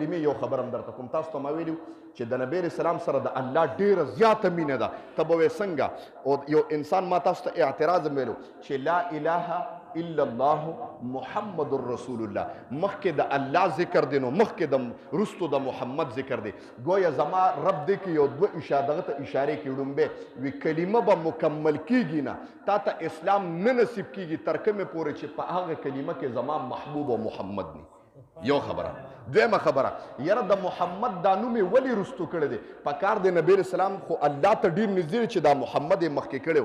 کلمې یو خبر هم درته کوم تاسو ته ما ویلي چې د نبی علیه السلام سره د الله ډېره زیاته مینه ده ته به وایې څنګه او یو انسان ما تاسو ته اعتراض هم ویلو چې لا اله الا الله محمد رسول الله مخکې د الله ذکر دی نو مخکې د رستو د محمد ذکر دی گویا زما رب دی کې یو دوه دغه ته اشارې کړي ډومبې وی کلمه به مکمل کیږي نه تا ته اسلام نه نصیب کیږي تر کومې پورې چې په هغه کلمه کې زما محبوب او محمد ني یو خبره دویمه خبره یاره د محمد دا نوم یې ولې رستو کړی دی په کار دی نبی اسلام خو الله ته ډېر نږدې چې دا محمد یې مخکې کړی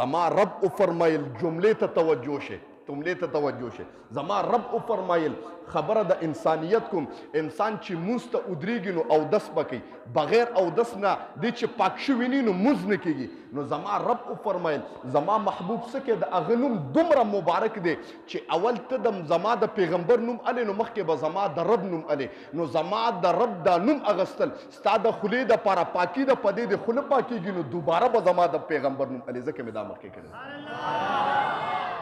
زما رب وفرمایل جملې ته توجه شي جملې ته توجه شي زما رب وفرمایل خبره د انسانیت کوم انسان چې مونځ ته ودرېږي نو اودس به کوي بغیر اودس نه دی چې پاک شوي ني نو مونځ نه کېږي نو زما رب وفرمایل زما محبوب څه کې د هغه نوم دومره مبارک دی چې اول ته د زما د پیغمبر نوم الې نو مخکې به زما د رب نوم الې نو زما د رب دا نوم اغستل ستا د خولې دپاره پاکي ده په دې د خوله پاکېږي نو دوباره به زما د پیغمبر نوم الې ځکه مې دا مخکې کړی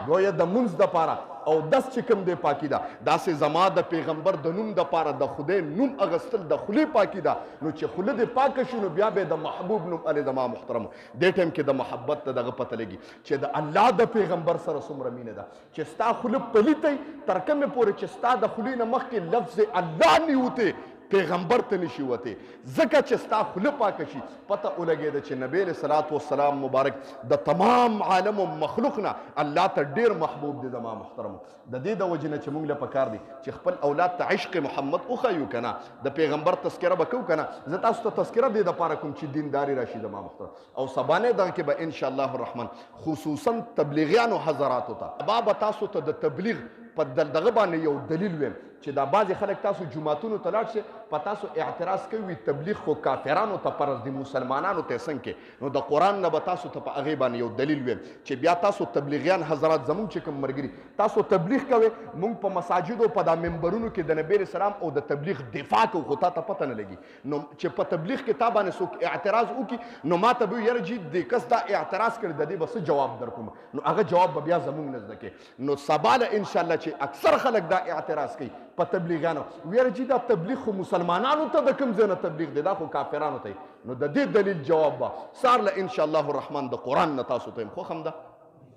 گویا د منځ دپاره او دس چې کوم دی پاکي ده داسې زما د پیغمبر د نوم دپاره د خدای نوم اغستل د خولې پاکي ده نو چې خوله دې پاکه شي نو بیا به د محبوب نوم الې زما محترمو دې ټایم کې د محبت ته دغه پته لګي چې د الله د پیغمبر سره څومره مینه ده چې ستا خوله پلیته تر کومې پورې چې ستا د خولې نه مخکې لفظ الله نه وته پیغمبر ته نشي وته ځکه چې ستا خوله پاکه شي پته ولګېده چې نبی علیه صلات وسلام مبارک د تمام عالم و مخلوق نه الله ته ډېر محبوب دی زما محترمو د دې د وجې نه چې موږ له پکار دی چې خپل اولاد ته عشق محمد وښیو که نه د پیغمبر تذکره به کوو که نه زه تاسو ته تذکره دې دپاره کوم چې دینداري راشي زما محترم او سبانې دغه کې به انشاءالله الرحمن خصوصا تبلیغیانو حضراتو ته بابا تاسو ته د تبلیغ په دغه باندې یو دلیل ویم چې دا بعضې خلک تاسو جوماتونو ته لاړ شئ په تاسو اعتراض کوي تبلیغ خو کافرانو ته فرض دي مسلمانانو ته څنګه کې نو د قرآن نه به تاسو ته په هغې باندې یو دلیل ویم چې بیا تاسو تبلیغیان حضرات زموږ چې کوم ملګري تاسو تبلیغ کوئ موږ په مساجدو په دا منبرونو کې د نبی اسلام او د تبلیغ دفاع کوو خو تا ته پته نه لګي نو چې په تبلیغ کې تا باندې څوک اعتراض وکړي نو ما ته به یاره جي دې کس دا اعتراض کړي د دې به څه جواب در کوم نو هغه جواب به بیا زموږ نه زده کوي نو سبا له انشاءالله چې اکثر خلک دا اعتراض کوي په تبلیغانو ویره چې دا تبلیغ خو مسلمانانو ته د کوم ځای نه تبلیغ دی دا خو کافرانو ته نو د دې دلیل جواب به سار له انشاءالله الرحمن د قرآن نه تاسو ته یم خوښ هم ده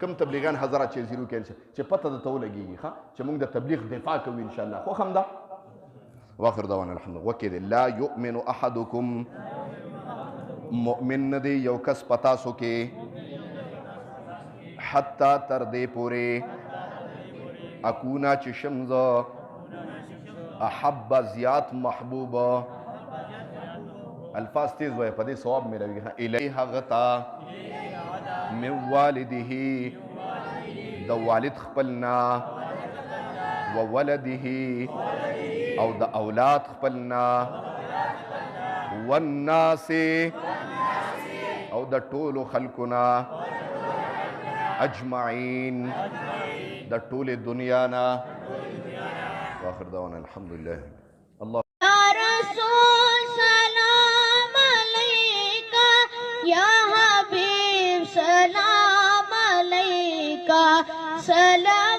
کوم تبلیغان حضرات چې زیرو کې چې پته درته ولګېږي ښه چې موږ د تبلیغ دفاع کوو انشاءالله خوښ هم ده واخر دعوانا الحمد وکې دی لا یؤمن احدکم مؤمن نه دی یو کس په تاسو کې حتی تر دې پورې اکونا چې شم زه احب زیات محبوب الفاظ تیز وای په دې ثواب ملوي الیه غتا من والده د والد خپلنا و ولده او د اولاد خپلنا والناس او د ټولو خلقنا اجمعین د ټولې دنیا نه واخر دعوانا الحمد لله الله یا رسول سلام علیکہ یا حبیب سلام علیکہ سلام